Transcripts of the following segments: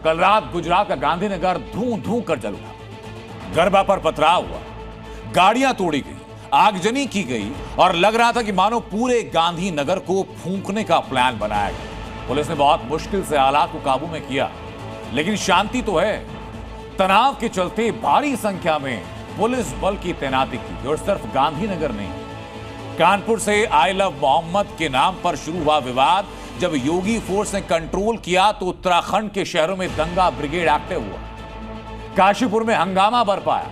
कल रात गुजरात का गांधीनगर धूं धूं कर जल उठा। गरबा पर पथराव हुआ, गाड़ियां तोड़ी गई, आगजनी की गई और लग रहा था कि मानो पूरे गांधीनगर को फूंकने का प्लान बनाया गया। पुलिस ने बहुत मुश्किल से हालात को काबू में किया, लेकिन शांति तो है। तनाव के चलते भारी संख्या में पुलिस बल की तैनाती की। और सिर्फ गांधीनगर नहीं, कानपुर से आई लव मोहम्मद के नाम पर शुरू हुआ विवाद। जब योगी फोर्स ने कंट्रोल किया तो उत्तराखंड के शहरों में दंगा ब्रिगेड एक्टिव हुआ। काशीपुर में हंगामा बरपाया।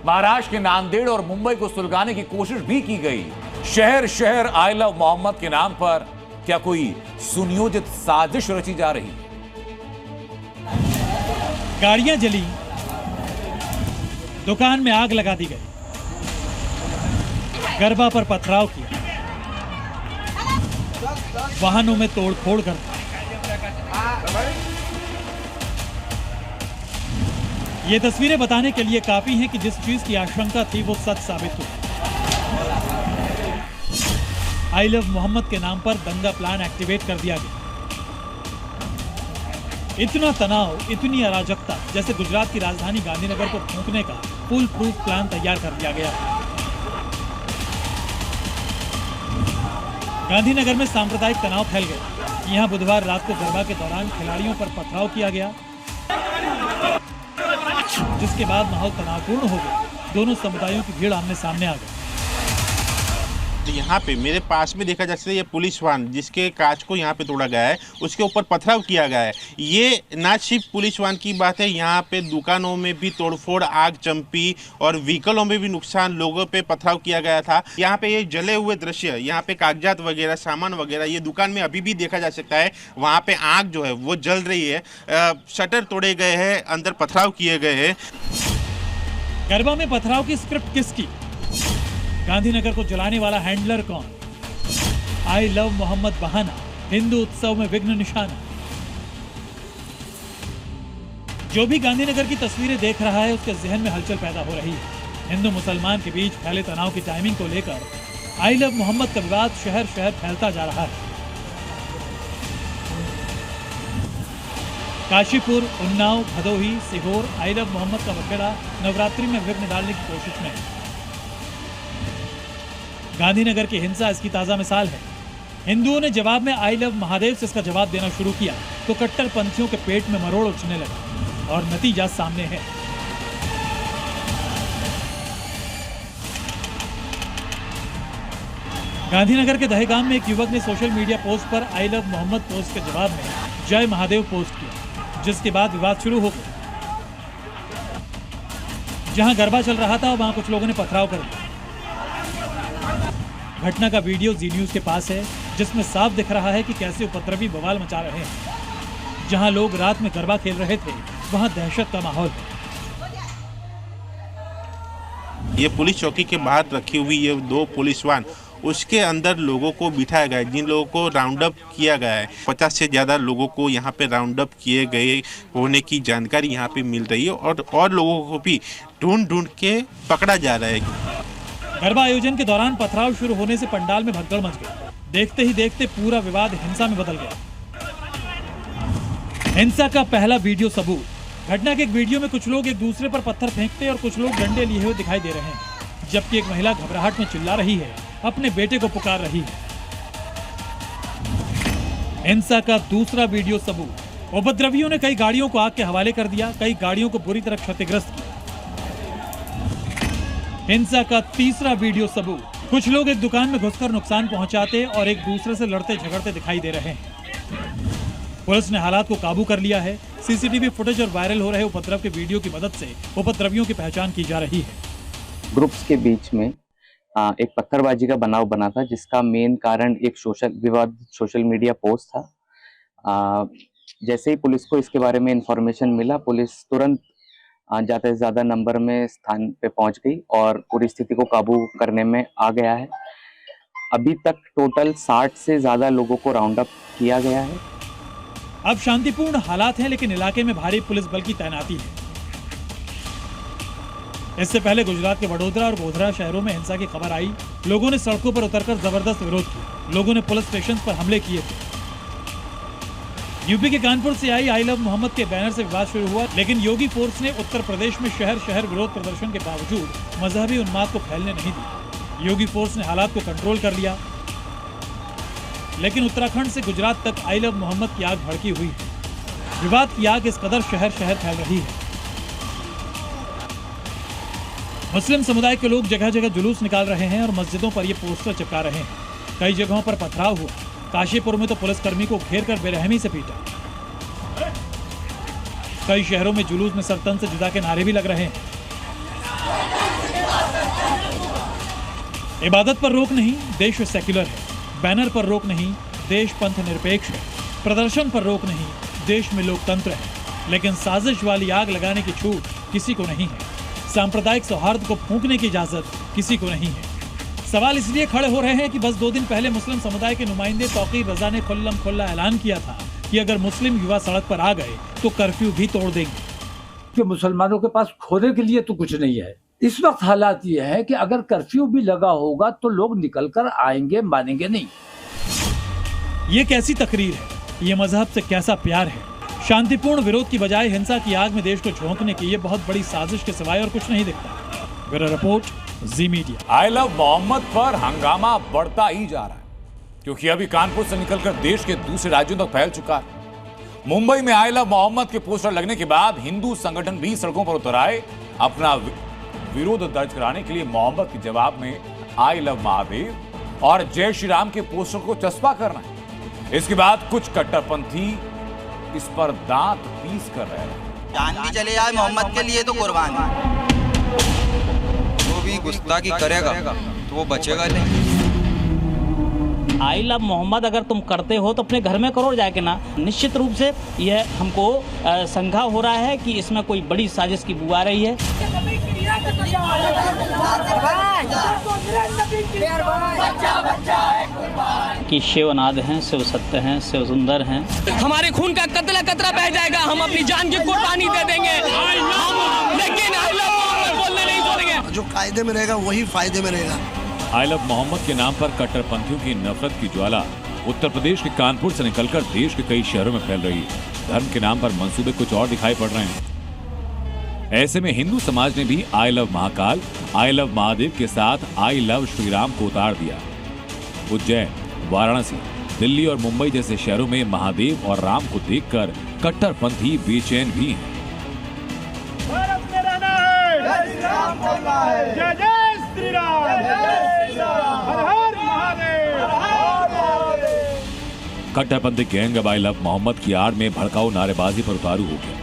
महाराष्ट्र के नांदेड़ और मुंबई को सुलगाने की कोशिश भी की गई। शहर शहर आई लव मोहम्मद के नाम पर क्या कोई सुनियोजित साजिश रची जा रही? गाड़ियां जली, दुकान में आग लगा दी गई, गरबा पर पथराव किया, वाहनों में तोड़फोड़ कर दी। ये तस्वीरें बताने के लिए काफी हैं कि जिस चीज की आशंका थी वो सच साबित हुई। आई लव मोहम्मद के नाम पर दंगा प्लान एक्टिवेट कर दिया गया। इतना तनाव, इतनी अराजकता, जैसे गुजरात की राजधानी गांधीनगर को फूंकने का फुल प्रूफ प्लान तैयार कर दिया गया। गांधीनगर में सांप्रदायिक तनाव फैल गया। यहां बुधवार रात को गरबा के दौरान खिलाड़ियों पर पथराव किया गया, जिसके बाद माहौल तनावपूर्ण हो गया। दोनों समुदायों की भीड़ आमने सामने आ गई। यहाँ पे मेरे पास में देखा जा सकता है ये पुलिस वाहन जिसके कांच को यहाँ पे तोड़ा गया है, उसके ऊपर पथराव किया गया है। ये ना सिर्फ पुलिस वाहन की बात है, यहाँ पे दुकानों में भी तोड़फोड़, आग चंपी और व्हीकलों में भी नुकसान, लोगों पे पथराव किया गया था। यहाँ पे ये जले हुए दृश्य, यहाँ पे कागजात वगैरह, सामान वगैरह, ये दुकान में अभी भी देखा जा सकता है। वहाँ पे आग जो है वो जल रही है, शटर तोड़े गए हैं, अंदर पथराव किए गए हैं। गरबा में पथराव की स्क्रिप्ट किसकी? गांधीनगर को जलाने वाला हैंडलर कौन? आई लव मोहम्मद बहाना, हिंदू उत्सव में विघ्न निशाना। जो भी गांधीनगर की तस्वीरें देख रहा है उसके जहन में हलचल पैदा हो रही है। हिंदू मुसलमान के बीच फैले तनाव की टाइमिंग को लेकर आई लव मोहम्मद का विवाद शहर शहर फैलता जा रहा है। काशीपुर, उन्नाव, भदोही, सीहोर आई लव मोहम्मद का बखेड़ा नवरात्रि में विघ्न डालने की कोशिश में है। गांधीनगर की हिंसा इसकी ताजा मिसाल है। हिंदुओं ने जवाब में आई लव महादेव से इसका जवाब देना शुरू किया तो कट्टरपंथियों के पेट में मरोड़ उछने लगा और नतीजा सामने है। गांधीनगर के दहेगाम में एक युवक ने सोशल मीडिया पोस्ट पर आई लव मोहम्मद पोस्ट के जवाब में जय महादेव पोस्ट किया, जिसके बाद विवाद शुरू हो गया। जहां गरबा चल रहा था वहां कुछ लोगों ने पथराव कर दिया। घटना का वीडियो जी न्यूज के पास है, जिसमें साफ दिख रहा है कि कैसे उपद्रवी बवाल मचा रहे हैं। जहां लोग रात में गरबा खेल रहे थे वहां दहशत का माहौल है। ये पुलिस चौकी के बाहर रखी हुई ये 2 पुलिस वाहन, उसके अंदर लोगों को बिठाया गया है, जिन लोगों को राउंड अप किया गया है। 50 से ज़्यादा लोगों को यहाँ पे राउंड अप किए गए होने की जानकारी यहाँ पे मिल रही है और लोगों को भी ढूंढ के पकड़ा जा रहा है। गरबा आयोजन के दौरान पथराव शुरू होने से पंडाल में भगदड़ मच गई। देखते ही देखते पूरा विवाद हिंसा में बदल गया। हिंसा का पहला वीडियो सबूत। घटना के एक वीडियो में कुछ लोग एक दूसरे पर पत्थर फेंकते और कुछ लोग डंडे लिए हुए दिखाई दे रहे हैं, जबकि एक महिला घबराहट में चिल्ला रही है, अपने बेटे को पुकार रही है। हिंसा का दूसरा वीडियो सबूत। उपद्रवियों ने कई गाड़ियों को आग के हवाले कर दिया, कई गाड़ियों को बुरी तरह क्षतिग्रस्त किया। हिंसा का तीसरा वीडियो सबूत। कुछ लोग एक दुकान में घुसकर नुकसान पहुंचाते और एक दूसरे से लड़ते झगड़ते दिखाई दे रहे हैं। पुलिस ने हालात को काबू कर लिया है। सीसीटीवी फुटेज और वायरल हो रहे उपद्रव के वीडियो की मदद से उपद्रवियों की पहचान की जा रही है। ग्रुप्स के बीच में एक पत्थरबाजी का बनाव बना था, जिसका मेन कारण एक सोशल मीडिया पोस्ट था। जैसे ही पुलिस को इसके बारे में इंफॉर्मेशन मिला, पुलिस तुरंत ज़्यादा से ज़्यादा नंबर में स्थान पे पहुंच गई और पूरी स्थिति को काबू करने में आ गया है। अभी तक टोटल 60 से ज़्यादा लोगों को राउंड अप किया गया है। अब शांतिपूर्ण हालात हैं, लेकिन इलाके में भारी पुलिस बल की तैनाती है। इससे पहले गुजरात के वडोदरा और गोधरा शहरों में हिंसा की खबर आई। लोगों ने सड़कों पर उतरकर जबरदस्त विरोध किया। लोगों ने पुलिस स्टेशन पर हमले किए थे। यूपी के कानपुर से आई लव मोहम्मद के बैनर से विवाद शुरू हुआ, लेकिन योगी फोर्स ने उत्तर प्रदेश में शहर शहर विरोध प्रदर्शन के बावजूद मजहबी उन्माद को फैलने नहीं दी। योगी फोर्स ने हालात को कंट्रोल कर लिया, लेकिन उत्तराखंड से गुजरात तक आई लव मोहम्मद की आग भड़की हुई है। विवाद की आग इस कदर शहर शहर फैल रही है। मुस्लिम समुदाय के लोग जगह जगह जुलूस निकाल रहे हैं और मस्जिदों पर ये पोस्टर चिपका रहे हैं। कई जगहों पर पथराव हुआ। काशीपुर में तो पुलिसकर्मी को घेरकर बेरहमी से पीटा। कई शहरों में जुलूस में सर तन से जुदा के नारे भी लग रहे हैं। इबादत पर रोक नहीं, देश सेक्युलर है। बैनर पर रोक नहीं, देश पंथ निरपेक्ष है। प्रदर्शन पर रोक नहीं, देश में लोकतंत्र है। लेकिन साजिश वाली आग लगाने की छूट किसी को नहीं है। सांप्रदायिक सौहार्द को फूंकने की इजाजत किसी को नहीं है। सवाल इसलिए खड़े हो रहे हैं कि बस 2 दिन पहले मुस्लिम समुदाय के नुमाइंदे तौकीर रजा ने खुल्लम खुल्ला ऐलान किया था कि अगर मुस्लिम युवा सड़क पर आ गए तो कर्फ्यू भी तोड़ देंगे। कि मुसलमानों के पास खोने के लिए तो कुछ नहीं है। इस वक्त हालात ये है कि अगर कर्फ्यू भी लगा होगा तो लोग निकलकर आएंगे, मानेंगे नहीं। ये कैसी तकरीर है? ये मजहब से कैसा प्यार है? शांतिपूर्ण विरोध की बजाय हिंसा की आग में देश को झोंकने की ये बहुत बड़ी साजिश के सिवाय और कुछ नहीं दिखता। Bureau report, Zee Media. I love Mohammad पर हंगामा बढ़ता ही जा रहा है, क्योंकि अभी कानपुर से निकलकर देश के दूसरे राज्यों तक फैल चुका है। मुंबई में आई लव मोहम्मद के पोस्टर लगने के बाद हिंदू संगठन भी सड़कों पर उतर आए अपना विरोध दर्ज कराने के लिए। मोहम्मद के जवाब में आई लव महादेव और जय श्री राम के पोस्टर को चस्पा करना है। इसके बाद कुछ कट्टरपंथी इस पर दांत पीस कर रहे हैं। जान भी चले जाए मोहम्मद के लिए तो कुर्बान है। वो भी गुस्ताखी करेगा तो वो बचेगा नहीं। आई लव मोहम्मद अगर तुम करते हो तो अपने घर में करो जाके ना। निश्चित रूप से यह हमको शंका हो रहा है कि इसमें कोई बड़ी साजिश की बू आ रही है। कि शिव अनाद हैं, शिव सत्य हैं, शिव सुंदर हैं। हमारे खून का कतरा कतरा बह जाएगा, हम अपनी जान की कुर्बानी दे देंगे, लेकिन आई लव मोहम्मद बोलने नहीं छोड़ेंगे। जो कायदे में रहेगा वही फायदे में रहेगा। आई लव मोहम्मद के नाम पर कट्टरपंथियों की नफरत की ज्वाला उत्तर प्रदेश के कानपुर से निकलकर देश के कई शहरों में फैल रही है। धर्म के नाम पर मंसूबे कुछ और दिखाई पड़ रहे हैं। ऐसे में हिंदू समाज ने भी I love Mahakal, I love Mahadev के साथ आई लव श्री राम को उतार दिया। उज्जैन, वाराणसी, दिल्ली और मुंबई जैसे शहरों में महादेव और राम को देखकर कट्टरपंथी बेचैन भी हैं। भारत में रहना है, जय श्री राम बोलना है, जय जय श्री राम, जय श्री राम, हर हर महादेव, हर हर महादेव। कट्टरपंथी गैंग अब आई लव मोहम्मद की आड़ में भड़काऊ नारेबाजी पर उतारू हो गया।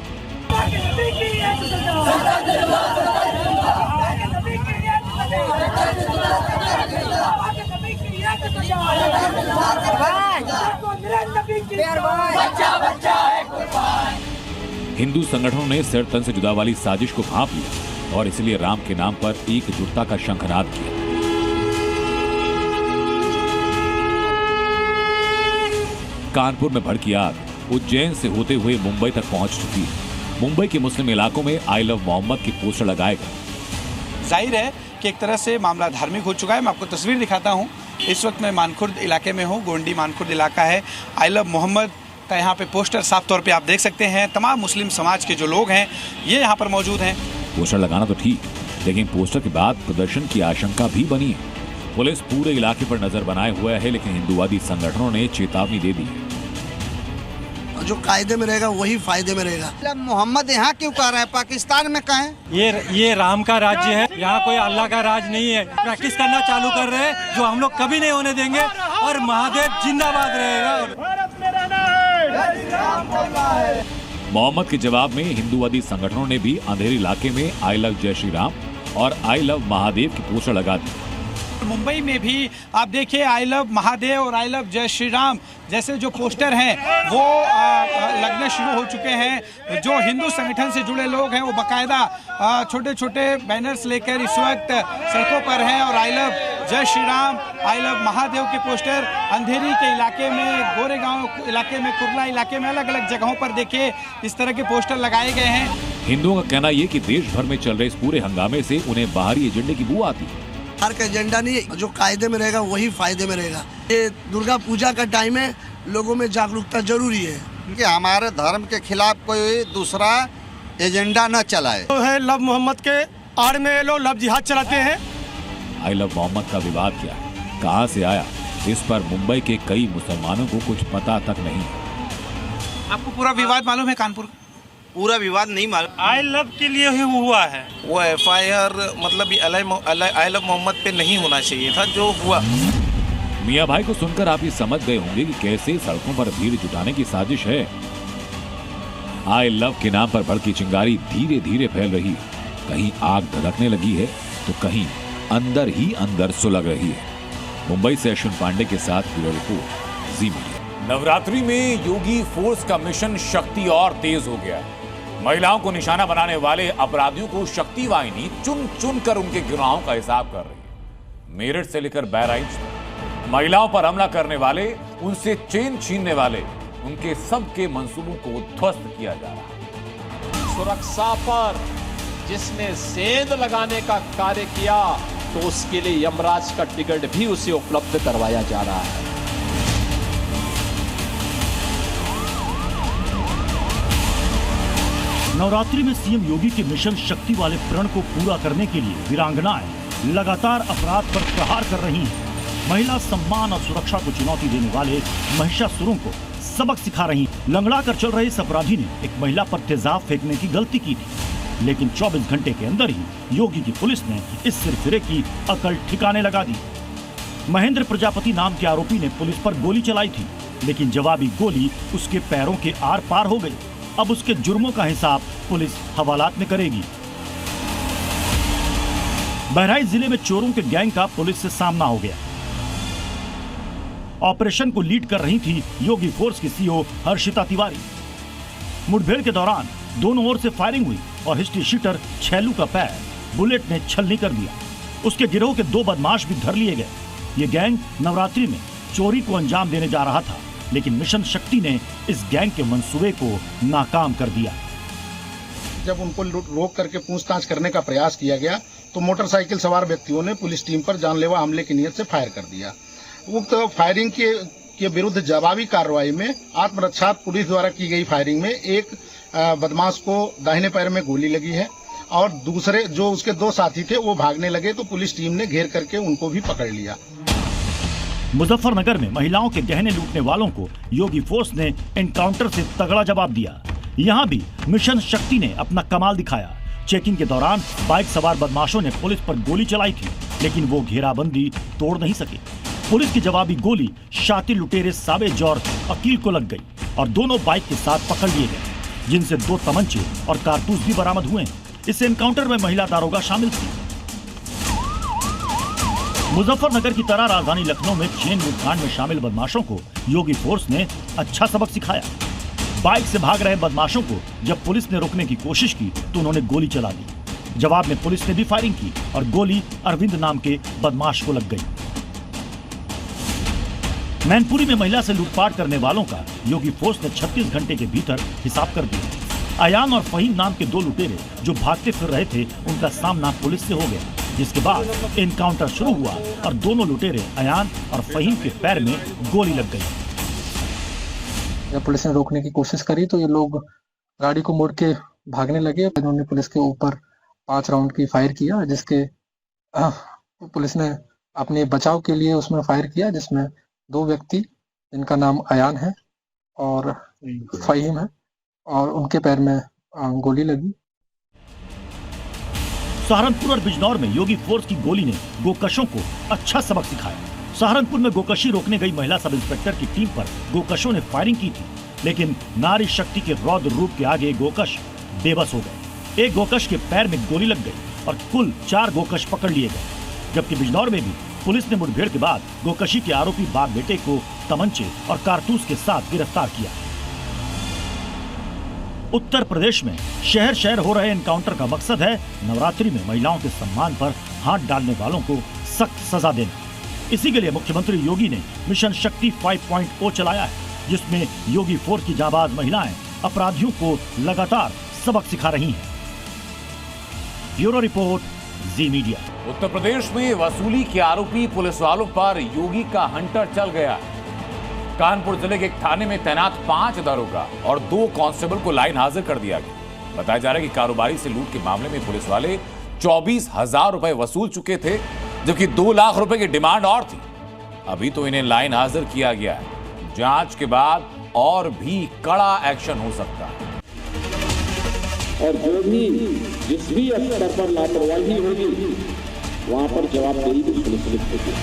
हिंदू संगठनों ने सिर तन से जुदा वाली साजिश को भांप लिया और इसलिए राम के नाम पर एकजुटता का शंखनाद किया। कानपुर में भड़की आग उज्जैन से होते हुए मुंबई तक पहुंच चुकी है। मुंबई के मुस्लिम इलाकों में आई लव मोहम्मद की पोस्टर लगाए गए। जाहिर है कि एक तरह से मामला धार्मिक हो चुका है। मैं आपको तस्वीर दिखाता हूं। इस वक्त मैं मानखुर्द इलाके में हूं। गोंडी मानखुर्द इलाका है। आई लव मोहम्मद का यहाँ पे पोस्टर साफ तौर पे आप देख सकते हैं। तमाम मुस्लिम समाज के जो लोग हैं ये यहाँ पर मौजूद हैं। पोस्टर लगाना तो ठीक, लेकिन पोस्टर के बाद प्रदर्शन की आशंका भी बनी है। पुलिस पूरे इलाके पर नजर बनाए हुए है, लेकिन हिंदुवादी संगठनों ने चेतावनी दे दी है। जो कायदे में रहेगा वही फायदे में रहेगा। मोहम्मद यहाँ क्यों कह रहा है? पाकिस्तान में कहें। ये राम का राज्य है, यहाँ कोई अल्लाह का राज नहीं है। प्रैक्टिस करना चालू कर रहे हैं जो हम लोग कभी नहीं होने देंगे और महादेव जिंदाबाद रहेगा। भारत में रहना है, जय श्री राम बोलना है। मोहम्मद के जवाब में हिंदुवादी संगठनों ने भी अंधेरी इलाके में आई लव जय श्री राम और आई लव महादेव की पोस्टर लगा दी। मुंबई में भी आप देखिए आई लव महादेव और आई लव जय श्री राम जैसे जो पोस्टर हैं वो लगने शुरू हो चुके हैं। जो हिंदू संगठन से जुड़े लोग हैं वो बाकायदा छोटे छोटे बैनर्स लेकर इस वक्त सड़कों पर हैं और आई लव जय श्री राम, आई लव महादेव के पोस्टर अंधेरी के इलाके में, गोरेगांव इलाके में, कुर्ला इलाके में, अलग अलग जगहों पर देखिए इस तरह के पोस्टर लगाए गए हैं। हिंदुओं का कहना ये कि देश भर में चल रहे इस पूरे हंगामे से उन्हें बाहरी एजेंडे की बू आती है। हर का एजेंडा नहीं, जो कायदे में रहेगा वही फायदे में रहेगा। ये दुर्गा पूजा का टाइम है, लोगों में जागरूकता जरूरी है। कि हमारे धर्म के खिलाफ कोई दूसरा एजेंडा न चलाए। तो है लव मोहम्मद के आड़ में ये लोग लव जिहाद चलाते हैं। आई लव मोहम्मद का विवाद क्या है, कहां से आया, इस पर मुंबई के कई मुसलमानों को कुछ पता तक नहीं है। आपको पूरा विवाद मालूम है कानपुर? पूरा विवाद नहीं मालूम। आई लव के लिए ही हुआ है। वो FIR मतलब आई लव मोहम्मद पे नहीं होना चाहिए था जो हुआ। मियां भाई को सुनकर आप ये समझ गए होंगे कि कैसे सड़कों पर भीड़ जुटाने की साजिश है। आई लव के नाम पर भड़की चिंगारी धीरे धीरे फैल रही है। कहीं आग धधकने लगी है तो कहीं अंदर ही अंदर सुलग रही है। मुंबई से अश्विन पांडे के साथ bureau report, Zee media. Navratri में योगी फोर्स का मिशन शक्ति और तेज हो गया है। महिलाओं को निशाना बनाने वाले अपराधियों को शक्ति वाहिनी चुन चुन कर उनके गुनाहों का हिसाब कर रही है। मेरठ से लेकर बहराइच तक महिलाओं पर हमला करने वाले, उनसे चेन छीनने वाले, उनके सबके मंसूबों को ध्वस्त किया जा रहा है। सुरक्षा पर जिसने सेंध लगाने का कार्य किया तो उसके लिए यमराज का टिकट भी उसे उपलब्ध करवाया जा रहा है। नवरात्रि में सीएम योगी के मिशन शक्ति वाले प्रण को पूरा करने के लिए वीरांगनाएं लगातार अपराध पर प्रहार कर रही हैं। महिला सम्मान और सुरक्षा को चुनौती देने वाले महिषासुरों को सबक सिखा रही। लंगड़ा कर चल रहे इस अपराधी ने एक महिला पर तेजाब फेंकने की गलती की थी, लेकिन 24 घंटे के अंदर ही योगी की पुलिस ने इस सिरफिरे की अकल ठिकाने लगा दी। महेंद्र प्रजापति नाम के आरोपी ने पुलिस पर गोली चलाई थी, लेकिन जवाबी गोली उसके पैरों के आर पार हो गई। अब उसके जुर्मों का हिसाब पुलिस हवालात में करेगी। बहराइच जिले में चोरों के गैंग का पुलिस से सामना हो गया। ऑपरेशन को लीड कर रही थी योगी फोर्स की सीओ हर्षिता तिवारी। मुठभेड़ के दौरान दोनों ओर से फायरिंग हुई और हिस्ट्री शीटर छैलू का पैर बुलेट ने छलनी कर दिया। उसके गिरोह के 2 बदमाश भी धर लिए गए। ये गैंग नवरात्रि में चोरी को अंजाम देने जा रहा था, लेकिन मिशन शक्ति ने इस गैंग के मंसूबे को नाकाम कर दिया। जब उनको रोक करके पूछताछ करने का प्रयास किया गया तो मोटरसाइकिल सवार व्यक्तियों ने पुलिस टीम पर जानलेवा हमले की नीयत से फायर कर दिया। उक्त फायरिंग के विरुद्ध जवाबी कार्रवाई में आत्मरक्षा पुलिस द्वारा की गई फायरिंग में एक बदमाश को दाहिने पैर में गोली लगी है और दूसरे जो उसके 2 साथी थे वो भागने लगे तो पुलिस टीम ने घेर करके उनको भी पकड़ लिया। मुजफ्फरनगर में महिलाओं के गहने लूटने वालों को योगी फोर्स ने एनकाउंटर से तगड़ा जवाब दिया। यहाँ भी मिशन शक्ति ने अपना कमाल दिखाया। चेकिंग के दौरान बाइक सवार बदमाशों ने पुलिस पर गोली चलाई थी, लेकिन वो घेराबंदी तोड़ नहीं सके। पुलिस की जवाबी गोली शातिर लुटेरे सावेज और अकील को लग गई और दोनों बाइक के साथ पकड़ लिए गए, जिनसे 2 तमंचे और कारतूस भी बरामद हुए। इस एनकाउंटर में महिला दारोगा शामिल थी। मुजफ्फरनगर की तरह राजधानी लखनऊ में चेन लूटकांड में शामिल बदमाशों को योगी फोर्स ने अच्छा सबक सिखाया। बाइक से भाग रहे बदमाशों को जब पुलिस ने रोकने की कोशिश की तो उन्होंने गोली चला दी। जवाब में पुलिस ने भी फायरिंग की और गोली अरविंद नाम के बदमाश को लग गई। मैनपुरी में महिला से लूटपाट करने वालों का योगी फोर्स ने 36 घंटे के भीतर हिसाब कर दिया। अयान और फहीम नाम के 2 लुटेरे जो भागते फिर रहे थे, उनका सामना पुलिस से हो गया, जिसके बाद एनकाउंटर शुरू हुआ और दोनों लुटेरे अयान और फहीम के पैर में गोली लग गई। जब पुलिस ने रोकने की कोशिश करी तो ये लोग गाड़ी को मोड़ के भागने लगे। इन्होंने पुलिस के ऊपर 5 राउंड की फायर किया, जिसके पुलिस ने अपने बचाव के लिए उसमें फायर किया, जिसमें 2 व्यक्ति जिनका नाम अयान है और फहीम है और उनके पैर में गोली लगी। सहारनपुर और बिजनौर में योगी फोर्स की गोली ने गोकशों को अच्छा सबक सिखाया। सहारनपुर में गोकशी रोकने गई महिला सब इंस्पेक्टर की टीम पर गोकशों ने फायरिंग की थी, लेकिन नारी शक्ति के रौद्र रूप के आगे गोकश बेबस हो गए। एक गोकश के पैर में गोली लग गई और कुल 4 गोकश पकड़ लिए गए। जबकि बिजनौर में भी पुलिस ने मुठभेड़ के बाद गोकशी के आरोपी बाप बेटे को तमंचे और कारतूस के साथ गिरफ्तार किया। उत्तर प्रदेश में शहर शहर हो रहे एनकाउंटर का मकसद है नवरात्रि में महिलाओं के सम्मान पर हाथ डालने वालों को सख्त सजा देना। इसी के लिए मुख्यमंत्री योगी ने मिशन शक्ति 5.0 चलाया है, जिसमें योगी फोर्स की जाबाज महिलाएं अपराधियों को लगातार सबक सिखा रही हैं। Bureau report, Zee media. Uttar Pradesh में वसूली के आरोपी पुलिस वालों पर योगी का हंटर चल गया। कानपुर जिले के एक थाने में तैनात 5 दारोगा और 2 कांस्टेबल को लाइन हाजिर कर दिया गया। बताया जा रहा है कि कारोबारी से लूट के मामले में पुलिस वाले 24,000 रुपए वसूल चुके थे, जबकि 2 लाख रुपए की डिमांड और थी। अभी तो इन्हें लाइन हाजिर किया गया है। जांच के बाद और भी कड़ा एक्शन हो सकता है। और जो भी जिस भी स्तर पर लापरवाही होगी वहां पर जवाबदेही भी सुनिश्चित होगी।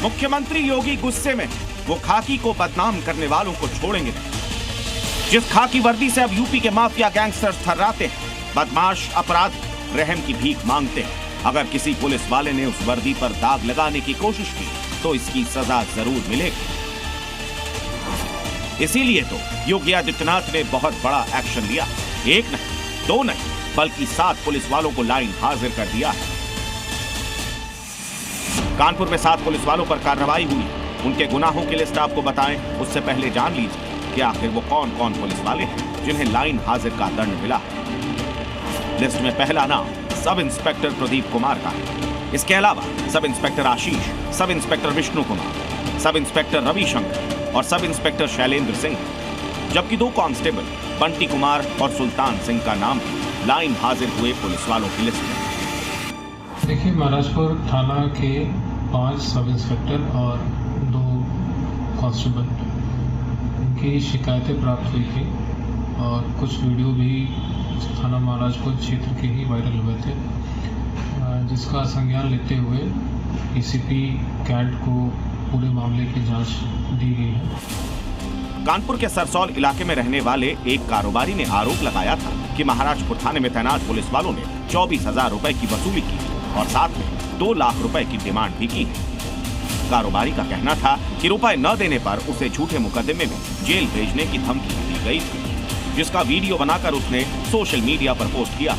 मुख्यमंत्री योगी गुस्से में, वो खाकी को बदनाम करने वालों को छोड़ेंगे नहीं। जिस खाकी वर्दी से अब यूपी के माफिया गैंगस्टर्स थर्राते हैं, बदमाश अपराधी रहम की भीख मांगते हैं। अगर किसी पुलिस वाले ने उस वर्दी पर दाग लगाने की कोशिश की तो इसकी सजा जरूर मिलेगी। इसीलिए तो योगी आदित्यनाथ ने बहुत बड़ा एक्शन लिया। 1 नहीं, 2 नहीं, बल्कि 7 पुलिस वालों को लाइन हाजिर कर दिया है। कानपुर में 7 पुलिस वालों पर कार्रवाई हुई। उनके गुनाहों की लिस्ट आपको बताएं, उससे पहले जान लीजिए कि आखिर वो कौन कौन पुलिस वाले हैं जिन्हें लाइन हाजिर का दंड मिला है। लिस्ट में पहला नाम सब इंस्पेक्टर प्रदीप कुमार का है। इसके अलावा सब इंस्पेक्टर आशीष, sub inspector Vishnu Kumar, sub inspector Ravishankar और सब इंस्पेक्टर शैलेंद्र सिंह, जबकि 2 कांस्टेबल बंटी कुमार और सुल्तान सिंह का नाम लाइन हाजिर हुए पुलिस वालों की लिस्ट में। देखिए, महाराजपुर थाना के 5 सब इंस्पेक्टर और 2 कांस्टेबल की शिकायतें प्राप्त हुई थी और कुछ वीडियो भी थाना महाराजपुर क्षेत्र के ही वायरल हुए थे, जिसका संज्ञान लेते हुए एसीपी कैंट को पूरे मामले की जांच दी गई है। कानपुर के सरसौल इलाके में रहने वाले एक कारोबारी ने आरोप लगाया था कि महाराजपुर थाने में तैनात पुलिस वालों ने 24,000 रुपए की वसूली की और साथ में 2 लाख रुपए की डिमांड भी की। कारोबारी का कहना था कि रुपए न देने पर उसे झूठे मुकदमे में जेल भेजने की धमकी दी गई थी, जिसका वीडियो बनाकर उसने सोशल मीडिया पर पोस्ट किया।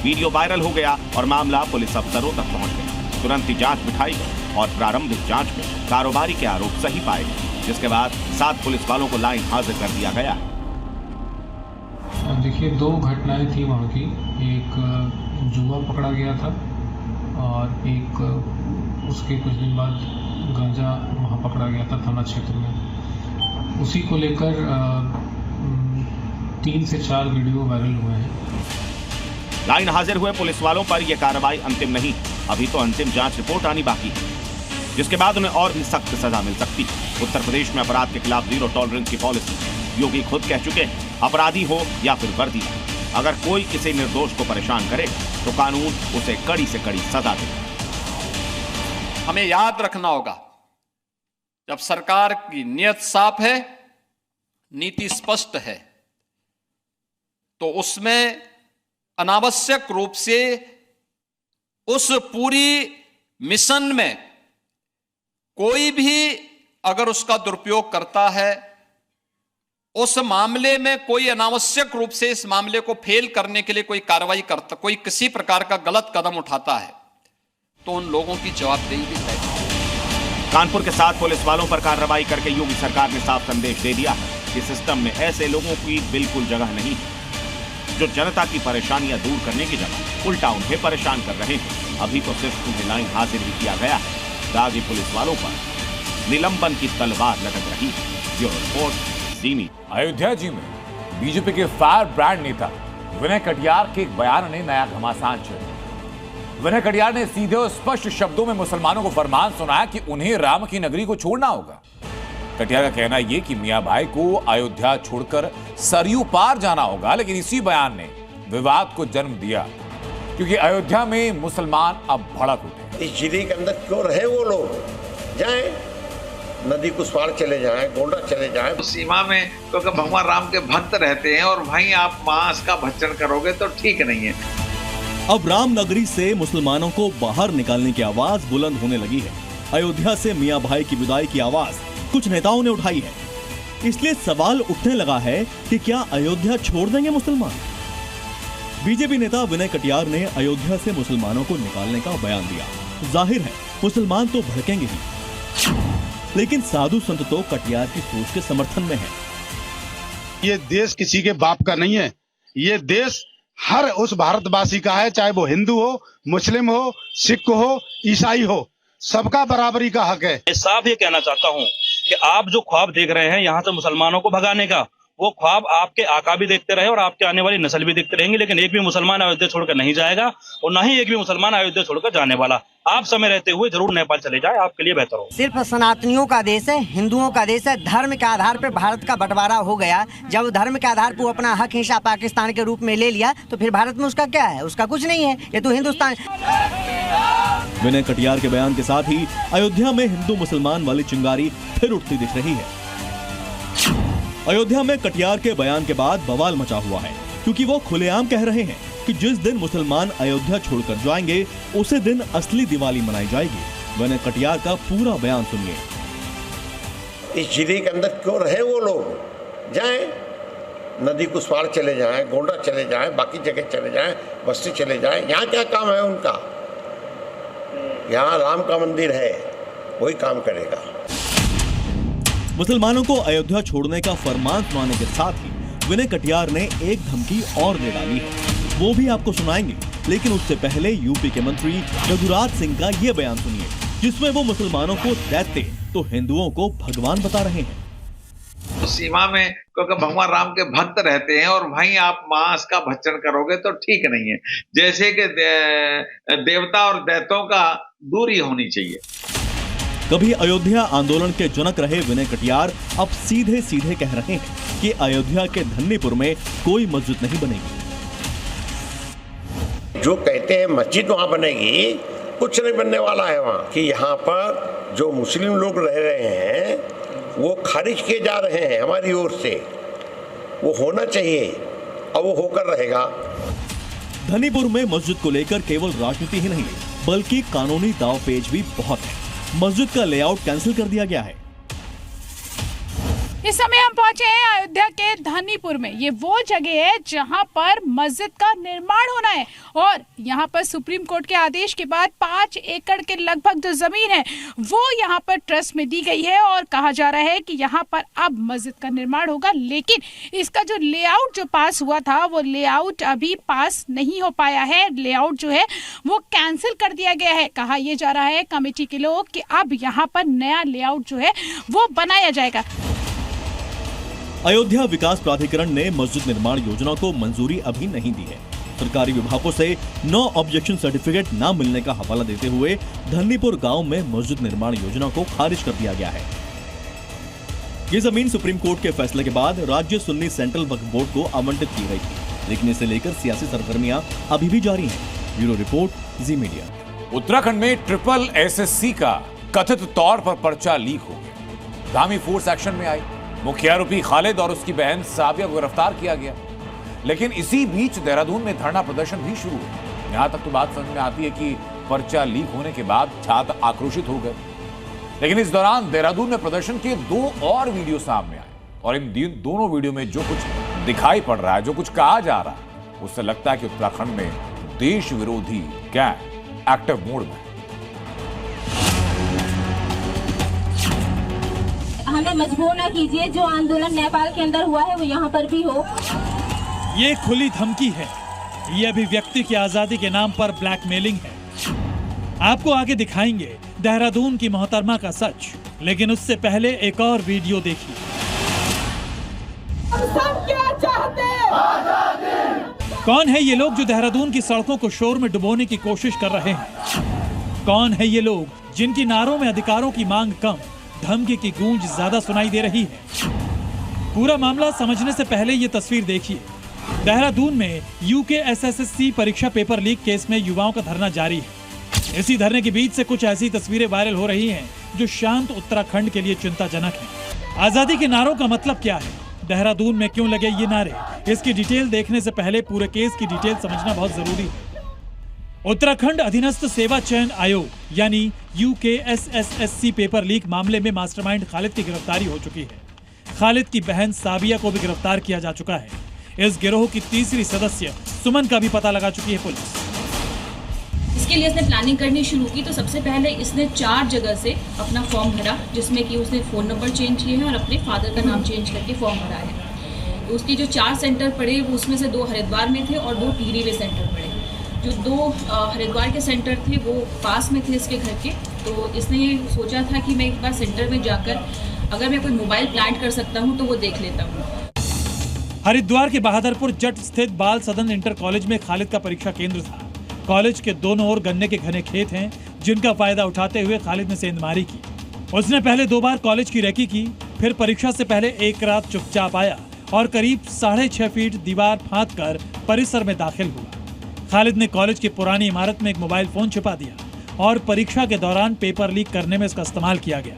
वीडियो वायरल हो गया और मामला पुलिस अफसरों तक पहुंच गया। तुरंत ही जांच बिठाई गई और प्रारंभिक जांच में कारोबारी के आरोप सही पाए गए, जिसके बाद 7 पुलिस वालों को लाइन हाजिर कर दिया गया। देखिए, 2 घटनाएं थी वहाँ की। एक जुआ पकड़ा गया था और एक उसके कुछ दिन बाद गांजा वहाँ पकड़ा गया था थाना क्षेत्र में। उसी को लेकर 3 से 4 वीडियो वायरल हुए हैं। लाइन हाजिर हुए पुलिस वालों पर यह कार्रवाई अंतिम नहीं, अभी तो अंतिम जांच रिपोर्ट आनी बाकी है, जिसके बाद उन्हें और भी सख्त सजा मिल सकती है। उत्तर प्रदेश में अपराध के खिलाफ 0 टॉलरेंस की पॉलिसी। योगी खुद कह चुके हैं, अपराधी हो या फिर वर्दी, अगर कोई किसी निर्दोष को परेशान करे तो कानून उसे कड़ी से कड़ी सजा दे। हमें याद रखना होगा, जब सरकार की नीयत साफ है, नीति स्पष्ट है, तो उसमें अनावश्यक रूप से उस पूरी मिशन में कोई भी अगर उसका दुरुपयोग करता है, उस मामले में कोई अनावश्यक रूप से इस मामले को फेल करने के लिए कोई कार्रवाई करता, कोई किसी प्रकार का गलत कदम उठाता है, तो उन लोगों की जवाबदेही भी तय। कानपुर के 7 पुलिस वालों पर कार्रवाई करके योगी सरकार ने साफ संदेश दे दिया है कि सिस्टम में ऐसे लोगों की बिल्कुल जगह नहीं है, जो जनता की परेशानियां दूर करने की जगह उल्टा उन्हें परेशान कर रहे हैं। अभी तो सिर्फ उन्हें लाइन हाजिर ही किया गया है। दागी पुलिस वालों पर निलंबन की तलवार लटक रही है। ब्यूरो रिपोर्ट, ज़ी। अयोध्या जी में बीजेपी के फायर ब्रांड नेता विनय कटियार के एक बयान ने नया घमासान छेड़ा। विनय कटियार ने सीधे और स्पष्ट शब्दों में मुसलमानों को फरमान सुनाया कि उन्हें राम की नगरी को छोड़ना होगा। कटियार का कहना यह कि मियां भाई को अयोध्या छोड़कर सरयू पार जाना होगा, लेकिन इसी बयान ने विवाद को जन्म दिया, क्योंकि अयोध्या में मुसलमान अब भड़क उठे। इस जिले के अंदर क्यों रहे वो लोग, जाएं नदी कुशवाड़ चले जाएं, गोंडा चले जाएं। सीमा में क्योंकि भगवान राम के भक्त रहते हैं और भाई आप मांस का भक्षण करोगे तो ठीक नहीं है। अब राम नगरी से मुसलमानों को बाहर निकालने की आवाज बुलंद होने लगी है। अयोध्या से मियां भाई की विदाई की आवाज कुछ नेताओं ने उठाई है। इसलिए सवाल उठने लगा है कि क्या अयोध्या छोड़ देंगे मुसलमान। बीजेपी नेता विनय कटियार ने अयोध्या से मुसलमानों को निकालने का बयान दिया। जाहिर है मुसलमान तो भड़केंगे ही, लेकिन साधु संत तो कटियार की सोच के समर्थन में है। ये देश किसी के बाप का नहीं है, ये देश हर उस भारतवासी का है, चाहे वो हिंदू हो, मुस्लिम हो, सिख हो, ईसाई हो। सबका बराबरी का हक है। साफ ये कहना चाहता हूँ कि आप जो ख्वाब देख रहे हैं यहाँ से मुसलमानों को भगाने का, वो ख्वाब आपके आका भी देखते रहे और आपके आने वाली नस्ल भी देखते रहेंगे, लेकिन एक भी मुसलमान अयोध्या छोड़कर नहीं जाएगा और ना ही एक भी मुसलमान अयोध्या छोड़कर जाने वाला। आप समय रहते हुए जरूर नेपाल चले जाए, आपके लिए बेहतर हो। सिर्फ सनातनियों का देश है, हिंदुओं का देश है। धर्म के आधार पर भारत का बंटवारा हो गया। जब धर्म के आधार पर वो अपना हक हिस्सा पाकिस्तान के रूप में ले लिया तो फिर भारत में उसका क्या है? उसका कुछ नहीं है। ये तो हिंदुस्तान। विनय कटियार के बयान के साथ ही अयोध्या में हिंदू मुसलमान वाली चिंगारी फिर उठती दिख रही है। अयोध्या में कटियार के बयान के बाद बवाल मचा हुआ है, क्योंकि वो खुलेआम कह रहे हैं कि जिस दिन मुसलमान अयोध्या छोड़कर जाएंगे उसी दिन असली दिवाली मनाई जाएगी। विनय कटियार का पूरा बयान सुनिए। इस जिले के अंदर क्यों रहे वो लोग? जाएं, नदी कुशवाड़ चले जाएं, गोंडा चले जाएं, बाकी जगह चले जाएं, बस्ती चले जाएं। यहाँ क्या काम है उनका? यहाँ राम का मंदिर है, वही काम करेगा। मुसलमानों को अयोध्या छोड़ने का फरमान सुनाने के साथ ही विनय कटियार ने एक धमकी और दे डाली है, वो भी आपको सुनाएंगे। लेकिन उससे पहले यूपी के मंत्री रघुराज सिंह का ये बयान सुनिए, जिसमें वो मुसलमानों को दैत्य तो हिंदुओं को भगवान बता रहे हैं। तो सीमा में क्योंकि भगवान राम के भक्त रहते हैं और वहीं आप मांस का भक्षण करोगे तो ठीक नहीं है। जैसे कि देवता और दैत्यों का दूरी होनी चाहिए। कभी अयोध्या आंदोलन के जनक रहे विनय कटियार अब सीधे सीधे कह रहे हैं कि अयोध्या के धन्नीपुर में कोई मस्जिद नहीं बनेगी। जो कहते हैं मस्जिद वहां बनेगी, कुछ नहीं बनने वाला है वहां। कि यहाँ पर जो मुस्लिम लोग रह रहे हैं वो खारिज किए जा रहे हैं हमारी ओर से। वो होना चाहिए और वो होकर रहेगा। धन्नीपुर में मस्जिद को लेकर केवल राजनीति ही नहीं बल्कि कानूनी दांवपेच भी बहुत है। मस्जिद का लेआउट कैंसिल कर दिया गया है। इस समय हम पहुंचे हैं अयोध्या के धन्नीपुर में। ये वो जगह है जहां पर मस्जिद का निर्माण होना है और यहां पर सुप्रीम कोर्ट के आदेश के बाद 5 एकड़ के लगभग जो जमीन है वो यहां पर ट्रस्ट में दी गई है और कहा जा रहा है कि यहां पर अब मस्जिद का निर्माण होगा। लेकिन इसका जो लेआउट जो पास हुआ था वो लेआउट अभी पास नहीं हो पाया है। लेआउट जो है वो कैंसिल कर दिया गया है। कहा यह जा रहा है कमेटी के लोग कि अब यहाँ पर नया लेआउट जो है वो बनाया जाएगा। अयोध्या विकास प्राधिकरण ने मस्जिद निर्माण योजना को मंजूरी अभी नहीं दी है। सरकारी विभागों से नो ऑब्जेक्शन सर्टिफिकेट न मिलने का हवाला देते हुए धन्नीपुर गांव में मस्जिद निर्माण योजना को खारिज कर दिया गया है। ये जमीन सुप्रीम कोर्ट के फैसले के बाद राज्य सुन्नी सेंट्रल वक्फ बोर्ड को आवंटित की गई थी, लेकिन इसे लेकर सियासी सरगर्मियां अभी भी जारी हैं। Bureau report, Zee media. Uttarakhand में ट्रिपल एसएससी का कथित तौर पर पर्चा लीक हो गया। धामी फोर्स एक्शन में आई। मुख्य आरोपी खालिद और उसकी बहन साबिया को गिरफ्तार किया गया। लेकिन इसी बीच देहरादून में धरना प्रदर्शन भी शुरू हुआ। यहां तक तो बात समझ में आती है कि पर्चा लीक होने के बाद छात्र आक्रोशित हो गए। लेकिन इस दौरान देहरादून में प्रदर्शन के 2 और वीडियो सामने आए और इन दोनों वीडियो में जो कुछ दिखाई पड़ रहा है, जो कुछ कहा जा रहा है, उससे लगता है कि उत्तराखंड में देश विरोधी गैंग एक्टिव मोड में। हमें मजबूर न कीजिए, जो आंदोलन नेपाल के अंदर हुआ है वो यहाँ पर भी हो। ये खुली धमकी है। ये अभिव्यक्ति की आजादी के नाम पर ब्लैकमेलिंग है। आपको आगे दिखाएंगे देहरादून की मोहतरमा का सच, लेकिन उससे पहले एक और वीडियो देखिए। सब क्या चाहते हैं? कौन है ये लोग जो देहरादून की सड़कों को शोर में डुबोने की कोशिश कर रहे हैं? कौन है ये लोग जिनकी नारों में अधिकारों की मांग कम, धमकी की गूंज ज्यादा सुनाई दे रही है? पूरा मामला समझने से पहले ये तस्वीर देखिए। देहरादून में यूकेएसएससी परीक्षा पेपर लीक केस में युवाओं का धरना जारी है। इसी धरने के बीच से कुछ ऐसी तस्वीरें वायरल हो रही हैं जो शांत उत्तराखंड के लिए चिंताजनक हैं। आजादी के नारों का मतलब क्या है? देहरादून में क्यों लगे ये नारे? इसकी डिटेल देखने से पहले पूरे केस की डिटेल समझना बहुत जरूरी है। उत्तराखंड अधीनस्थ सेवा चयन आयोग यानी यूकेएसएससी पेपर लीक मामले में मास्टरमाइंड खालिद की गिरफ्तारी हो चुकी है। खालिद की बहन साबिया को भी गिरफ्तार किया जा चुका है। इस गिरोह की तीसरी सदस्य सुमन का भी पता लगा चुकी है पुलिस। इसके लिए इसने प्लानिंग करनी शुरू की तो सबसे पहले इसने 4 जगह से अपना फॉर्म भरा, जिसमें कि उसने फ़ोन नंबर चेंज किए हैं और अपने फादर का नाम चेंज करके फॉर्म भरा है। उसके जो 4 सेंटर पड़े उसमें से 2 हरिद्वार में थे और 2 टिहरी में सेंटर पड़े। जो 2 हरिद्वार के सेंटर थे वो पास में थे इसके घर के, तो इसने ये सोचा था कि मैं एक बार सेंटर में जाकर अगर मैं कोई मोबाइल प्लांट कर सकता हूँ तो वो देख लेता हूँ। हरिद्वार के बहादुरपुर जट स्थित बाल सदन इंटर कॉलेज में खालिद का परीक्षा केंद्र था। कॉलेज के दोनों ओर गन्ने के घने खेत हैं, जिनका फायदा उठाते हुए खालिद ने सेंधमारी की। उसने पहले 2 बार कॉलेज की रेकी की, फिर परीक्षा से पहले एक रात चुपचाप आया और करीब 6.5 फीट दीवार फांद कर परिसर में दाखिल हुआ। खालिद ने कॉलेज की पुरानी इमारत में एक मोबाइल फोन छिपा दिया और परीक्षा के दौरान पेपर लीक करने में इसका इस्तेमाल किया गया।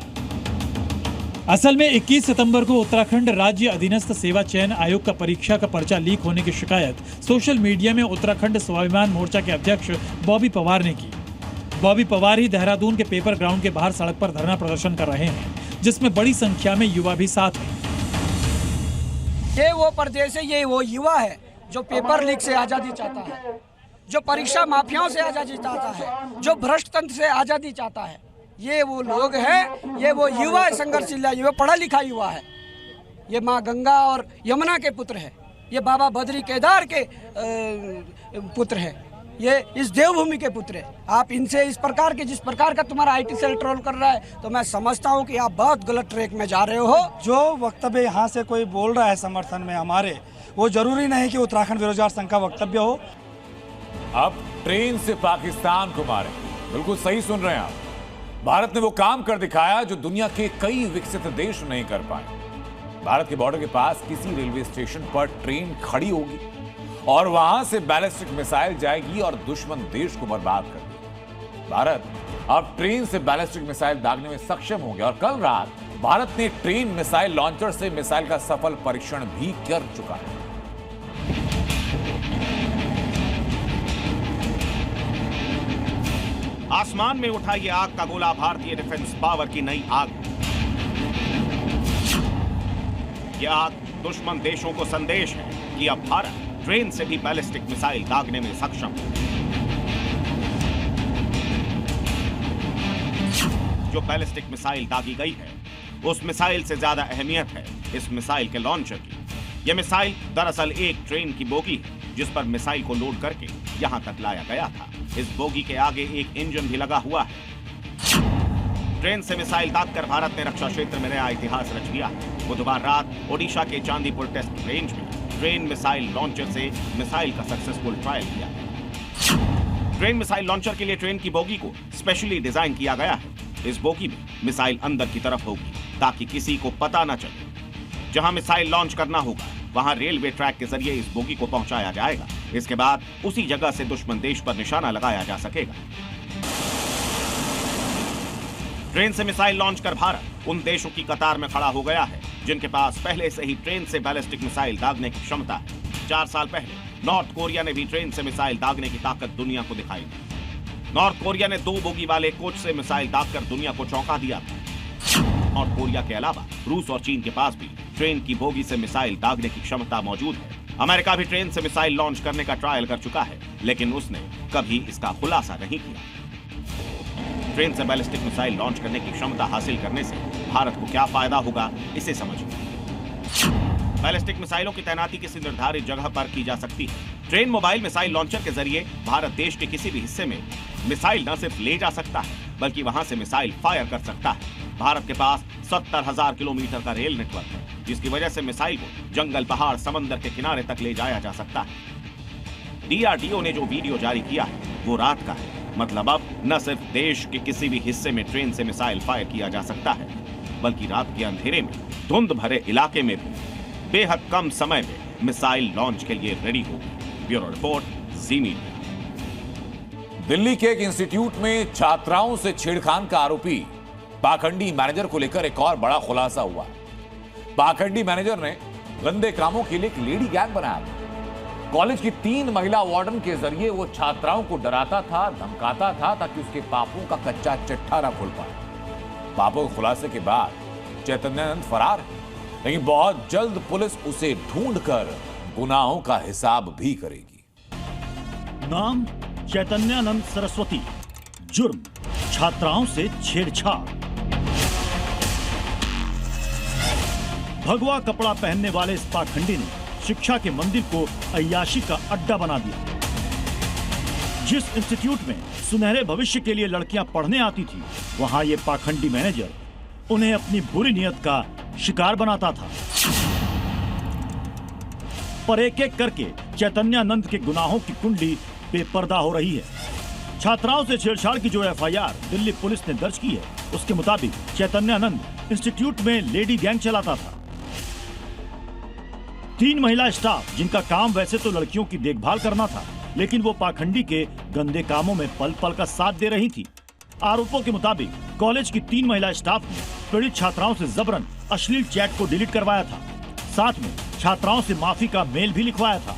असल में 21 सितंबर को उत्तराखंड राज्य अधीनस्थ सेवा चयन आयोग का परीक्षा का पर्चा लीक होने की शिकायत सोशल मीडिया में उत्तराखंड स्वाभिमान मोर्चा के अध्यक्ष बॉबी पवार ने की। बॉबी पवार ही देहरादून के पेपर ग्राउंड के बाहर सड़क पर धरना प्रदर्शन कर रहे हैं, जिसमें बड़ी संख्या में युवा भी साथ हैं। ये वो प्रदेश है, ये वो युवा है जो पेपर लीक से आज़ादी चाहता है, जो परीक्षा माफियाओं से आज़ादी चाहता है, जो भ्रष्ट तंत्र से आज़ादी चाहता है। ये वो लोग हैं, ये वो युवा है, संघर्षशील युवा, पढ़ा लिखा युवा है। ये माँ गंगा और यमुना के पुत्र है, ये बाबा बद्री केदार के पुत्र है, ये इस देवभूमि के पुत्र है। आप इनसे इस प्रकार के, जिस प्रकार का तुम्हारा IT सेल ट्रोल कर रहा है, तो मैं समझता हूँ कि आप बहुत गलत ट्रैक में जा रहे हो। जो वक्तव्य यहाँ से कोई बोल रहा है समर्थन में हमारे, वो जरूरी नहीं कि उत्तराखंड बेरोजगार संघ का वक्तव्य हो। अब ट्रेन से पाकिस्तान को मारे, बिल्कुल सही सुन रहे हैं आप। भारत ने वो काम कर दिखाया जो दुनिया के कई विकसित देश नहीं कर पाए। भारत के बॉर्डर के पास किसी रेलवे स्टेशन पर ट्रेन खड़ी होगी और वहां से बैलिस्टिक मिसाइल जाएगी और दुश्मन देश को बर्बाद कर देगी। भारत अब ट्रेन से बैलिस्टिक मिसाइल दागने में सक्षम हो गया और कल रात भारत ने ट्रेन मिसाइल लॉन्चर से मिसाइल का सफल परीक्षण भी कर चुका है। आसमान में उठा ये आग का गोला भारतीय डिफेंस पावर की नई आग। यह आग दुश्मन देशों को संदेश है कि अब भारत ट्रेन से भी बैलिस्टिक मिसाइल दागने में सक्षम है। जो बैलिस्टिक मिसाइल दागी गई है, उस मिसाइल से ज्यादा अहमियत है इस मिसाइल के लॉन्चर की। यह मिसाइल दरअसल एक ट्रेन की बोगी है जिस पर मिसाइल को लोड करके यहां तक लाया गया था। इस बोगी के आगे एक इंजन भी लगा हुआ है। ट्रेन से मिसाइल दागकर भारत ने रक्षा क्षेत्र में नया इतिहास रच दिया। बुधवार रात ओडिशा के चांदीपुर टेस्ट रेंज में ट्रेन मिसाइल लॉन्चर से मिसाइल का सक्सेसफुल ट्रायल किया। ट्रेन मिसाइल लॉन्चर के लिए ट्रेन की बोगी को स्पेशली डिजाइन किया गया है। इस बोगी में मिसाइल अंदर की तरफ होगी ताकि किसी को पता न चले। जहां मिसाइल लॉन्च करना होगा वहां रेलवे ट्रैक के जरिए इस बोगी को पहुंचाया जाएगा। इसके बाद उसी जगह से दुश्मन देश पर निशाना लगाया जा सकेगा। ट्रेन से मिसाइल लॉन्च कर भारत उन देशों की कतार में खड़ा हो गया है जिनके पास पहले से ही ट्रेन से बैलिस्टिक मिसाइल दागने की क्षमता है। 4 साल पहले नॉर्थ कोरिया ने भी ट्रेन से मिसाइल दागने की ताकत दुनिया को दिखाई थी। नॉर्थ कोरिया ने 2 बोगी वाले कोच से मिसाइल दागकर दुनिया को चौंका दिया था। नॉर्थ कोरिया के अलावा रूस और चीन के पास भी ट्रेन की बोगी से मिसाइल दागने की क्षमता मौजूद है। अमेरिका भी ट्रेन से मिसाइल लॉन्च करने का ट्रायल कर चुका है, लेकिन उसने कभी इसका खुलासा नहीं किया। ट्रेन से बैलिस्टिक मिसाइल लॉन्च करने की क्षमता हासिल करने से भारत को क्या फायदा होगा, इसे समझिए। बैलिस्टिक मिसाइलों की तैनाती किसी निर्धारित जगह पर की जा सकती है। ट्रेन मोबाइल मिसाइल लॉन्चर के जरिए भारत देश के किसी भी हिस्से में मिसाइल न सिर्फ ले जा सकता है बल्कि वहां से मिसाइल फायर कर सकता है। भारत के पास 70,000 किलोमीटर का रेल नेटवर्क है, जिसकी वजह से मिसाइल को जंगल, पहाड़, समंदर के किनारे तक ले जाया जा सकता है। DRDO ने जो वीडियो जारी किया है वो रात का है, मतलब अब न सिर्फ देश के किसी भी हिस्से में ट्रेन से मिसाइल फायर किया जा सकता है बल्कि रात के अंधेरे में धुंध भरे इलाके में भी बेहद कम समय में मिसाइल लॉन्च के लिए रेडी होगी। Bureau report, Zee media. Delhi के एक इंस्टीट्यूट में छात्राओं से छेड़खानी का आरोपी पाखंडी मैनेजर को लेकर एक और बड़ा खुलासा हुआ। पाखंडी मैनेजर ने गंदे कामों के लिए एक लेडी गैंग बनाया। कॉलेज की 3 महिला वार्डन के जरिए वो छात्राओं को डराता था, धमकाता था ताकि उसके पापों का कच्चा चिट्ठा न खुल पाए। पापों के खुलासे के बाद चैतन्यानंद फरार है, लेकिन बहुत जल्द पुलिस उसे ढूंढकर गुनाहों का हिसाब भी करेगी। नाम चैतन्यानंद सरस्वती, जुर्म छात्राओं से छेड़छाड़। भगवा कपड़ा पहनने वाले इस पाखंडी ने शिक्षा के मंदिर को अय्याशी का अड्डा बना दिया। जिस इंस्टीट्यूट में सुनहरे भविष्य के लिए लड़कियां पढ़ने आती थी, वहां ये पाखंडी मैनेजर उन्हें अपनी बुरी नीयत का शिकार बनाता था। पर एक एक करके चैतन्यानंद के गुनाहों की कुंडली बेपर्दा हो रही है। छात्राओं से छेड़छाड़ की जो एफआईआर दिल्ली पुलिस ने दर्ज की है, उसके मुताबिक चैतन्यानंद इंस्टीट्यूट में लेडी गैंग चलाता था। 3 महिला स्टाफ जिनका काम वैसे तो लड़कियों की देखभाल करना था, लेकिन वो पाखंडी के गंदे कामों में पल पल का साथ दे रही थी। आरोपों के मुताबिक कॉलेज की 3 महिला स्टाफ ने पीड़ित छात्राओं से जबरन अश्लील चैट को डिलीट करवाया था। साथ में छात्राओं से माफी का मेल भी लिखवाया था।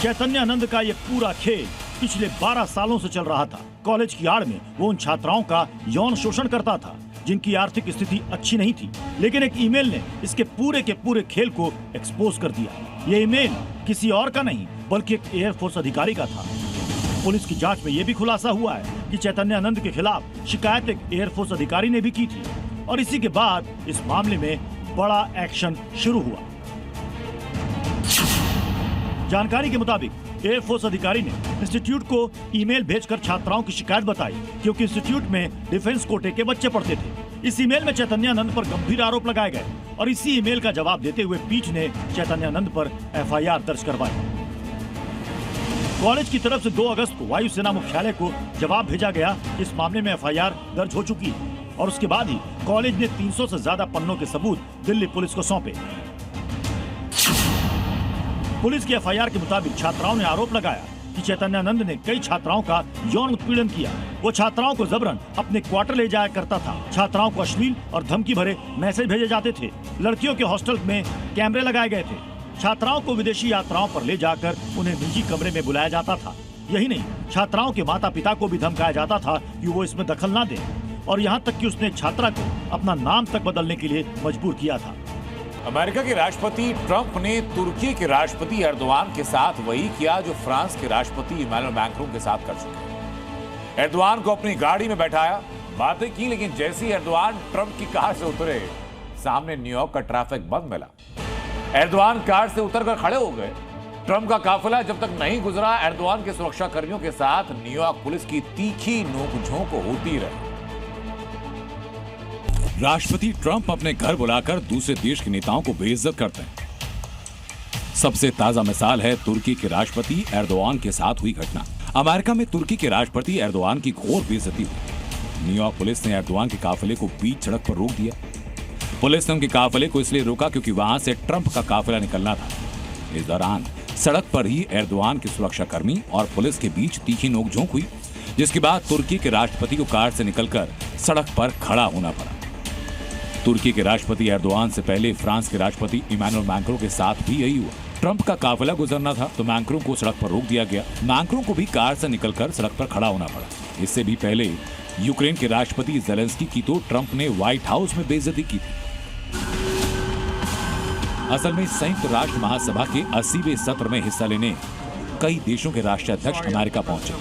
चैतन्यानंद का ये पूरा खेल पिछले 12 सालों से चल रहा था। कॉलेज की आड़ में वो उन छात्राओं का यौन शोषण करता था जिनकी आर्थिक स्थिति अच्छी नहीं थी, लेकिन एक ईमेल ने इसके पूरे के पूरे खेल को एक्सपोज कर दिया। ये ईमेल किसी और का नहीं बल्कि एक एयरफोर्स अधिकारी का था। पुलिस की जांच में यह भी खुलासा हुआ है कि चैतन्यानंद के खिलाफ शिकायत एक एयरफोर्स अधिकारी ने भी की थी और इसी के बाद इस मामले में बड़ा एक्शन शुरू हुआ। जानकारी के मुताबिक एयरफोर्स अधिकारी ने इंस्टीट्यूट को ईमेल भेजकर छात्राओं की शिकायत बताई, क्योंकि इंस्टीट्यूट में डिफेंस कोटे के बच्चे पढ़ते थे। इस ईमेल में चैतन्यानंद पर गंभीर आरोप लगाए गए और इसी ईमेल का जवाब देते हुए पीठ ने चैतन्यानंद पर एफआईआर दर्ज करवाई। कॉलेज की तरफ से 2 अगस्त को वायुसेना मुख्यालय को जवाब भेजा गया। इस मामले में एफआईआर दर्ज हो चुकी है और उसके बाद ही कॉलेज ने 300 से ज्यादा पन्नों के सबूत दिल्ली पुलिस को सौंपे। पुलिस की एफआईआर के मुताबिक छात्राओं ने आरोप लगाया कि चैतन्यानंद ने कई छात्राओं का यौन उत्पीड़न किया। वो छात्राओं को जबरन अपने क्वार्टर ले जाया करता था। छात्राओं को अश्लील और धमकी भरे मैसेज भेजे जाते थे। लड़कियों के हॉस्टल में कैमरे लगाए गए थे। छात्राओं को विदेशी यात्राओं पर ले जाकर उन्हें निजी कमरे में बुलाया जाता था। यही नहीं, छात्राओं के माता पिता को भी धमकाया जाता था कि वो इसमें दखल ना दें और यहाँ तक कि उसने छात्रा को अपना नाम तक बदलने के लिए मजबूर किया था। अमेरिका के राष्ट्रपति ट्रंप ने तुर्की के राष्ट्रपति एर्दोआन के साथ वही किया जो फ्रांस के राष्ट्रपति इमैनुअल मैक्रों के साथ कर चुके हैं। एर्दोआन को अपनी गाड़ी में बैठाया, बातें की, लेकिन जैसे ही एर्दोआन ट्रंप की कार से उतरे, सामने न्यूयॉर्क का ट्रैफिक बंद मिला। एर्दोआन कार से उतरकर खड़े हो गए। ट्रंप का काफिला जब तक नहीं गुजरा, एर्दोआन के सुरक्षा कर्मियों के साथ न्यूयॉर्क पुलिस की तीखी नोकझोंक होती रही। राष्ट्रपति ट्रंप अपने घर बुलाकर दूसरे देश के नेताओं को बेइज्जत करते हैं। सबसे ताजा मिसाल है तुर्की के राष्ट्रपति एर्दोआन के साथ हुई घटना। अमेरिका में तुर्की के राष्ट्रपति एर्दोआन की घोर बेइज्जती हुई। न्यूयॉर्क पुलिस ने एर्दोआन के काफिले को बीच सड़क पर रोक दिया। पुलिस ने उनके काफिले को इसलिए रोका क्योंकि वहां से ट्रंप का काफिला निकलना था। इस दौरान सड़क पर ही एर्दोआन के सुरक्षाकर्मी और पुलिस के बीच तीखी नोकझोंक हुई, जिसके बाद तुर्की के राष्ट्रपति को कार से निकलकर सड़क पर खड़ा होना पड़ा। तुर्की के राष्ट्रपति एर्दोआन से पहले फ्रांस के राष्ट्रपति इमैनुअल मैक्रों के साथ भी यही हुआ। ट्रंप का काफिला गुजरना था तो मैक्रों को सड़क पर रोक दिया गया। मैक्रों को भी कार से निकलकर सड़क पर खड़ा होना पड़ा। इससे भी पहले यूक्रेन के राष्ट्रपति ज़ेलेंस्की की तो ट्रंप ने व्हाइट हाउस में बेइज्जती की थी। असल में संयुक्त राष्ट्र महासभा के 80वें सत्र में हिस्सा लेने कई देशों के राष्ट्राध्यक्ष अमेरिका पहुंचे,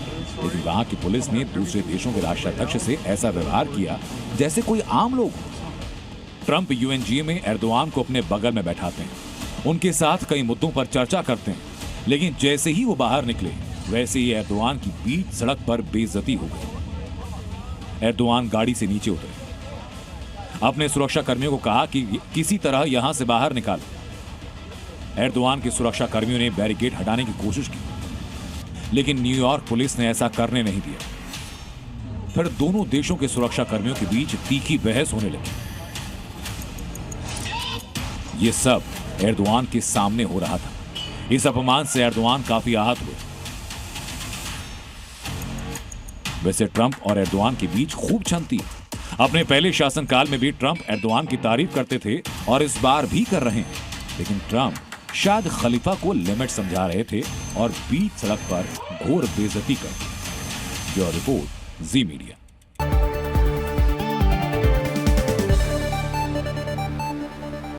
लेकिन वहां की पुलिस ने दूसरे देशों के राष्ट्राध्यक्ष से ऐसा व्यवहार किया जैसे कोई आम लोग। ट्रंप यूएनजीए में एर्दोआन को अपने बगल में बैठाते हैं, उनके साथ कई मुद्दों पर चर्चा करते हैं, लेकिन जैसे ही वो बाहर निकले वैसे ही एर्दोआन की बीच सड़क पर बेइज्जती हो गई। एर्दोआन गाड़ी से नीचे उतरे, अपने सुरक्षा कर्मियों को कहा कि किसी तरह यहां से बाहर निकालो। एर्दोआन के सुरक्षा कर्मियों ने बैरिकेड हटाने की कोशिश की, लेकिन न्यूयॉर्क पुलिस ने ऐसा करने नहीं दिया। फिर दोनों देशों के सुरक्षा कर्मियों के बीच तीखी बहस होने लगी। ये सब एर्दोआन के सामने हो रहा था। इस अपमान से एर्दोआन काफी आहत हुए। वैसे ट्रंप और एर्दोआन के बीच खूब छनती। अपने पहले शासनकाल में भी ट्रंप एर्दोआन की तारीफ करते थे और इस बार भी कर रहे हैं, लेकिन ट्रंप शायद खलीफा को लिमिट समझा रहे थे और बीच सड़क पर घोर बेइज्जती कर। Bureau report, Zee media.